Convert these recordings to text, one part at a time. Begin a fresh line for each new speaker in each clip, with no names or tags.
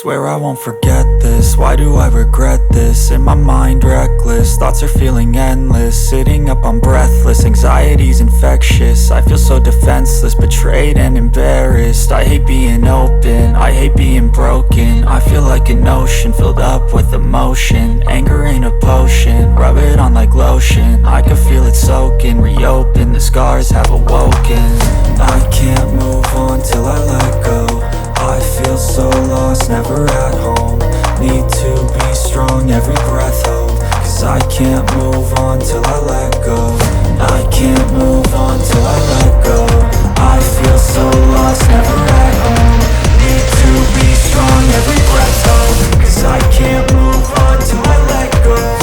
Swear I won't forget this, why do I regret this? In my mind reckless, thoughts are feeling endless. Sitting up I'm breathless, anxiety's infectious. I feel so defenseless, betrayed and embarrassed. I hate being open, I hate being broken. I feel like an ocean filled up with emotion. Anger ain't a potion, rub it on like lotion. I can feel it soaking, reopen, the scars have awoken. I can't move on till I let go. I feel so lost, never at home. Need to be strong, every breath hold. Cause I can't move on till I let go. I can't move on till I let go. I feel so lost, never at home. Need to be strong, every breath hold. Cause I can't move on till I let go.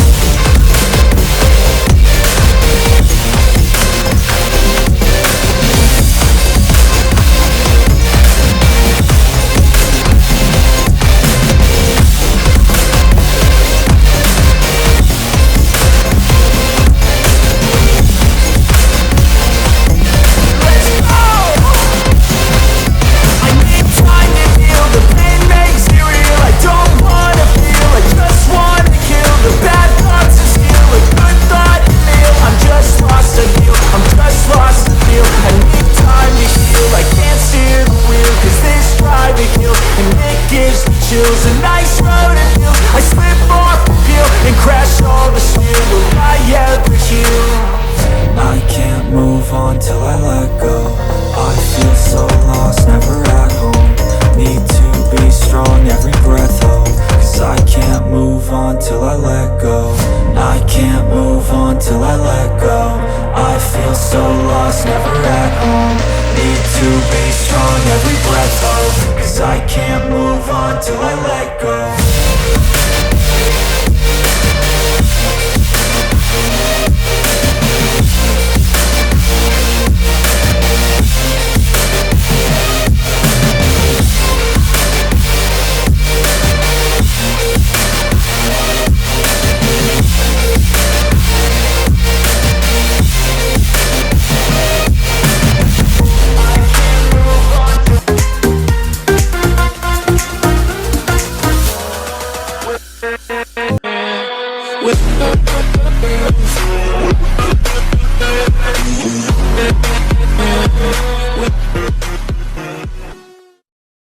A nice road to feel. I slip off the peel and crash all the steel. Will I ever heal? I can't move on till I let go. I feel so lost, never at home. Need to be strong, every breath hold. Cause I can't move on till I let go. I can't move on till I let go. I feel so lost, never at home. Need to be strong, every breath hold. Cause I can't move on till I let go.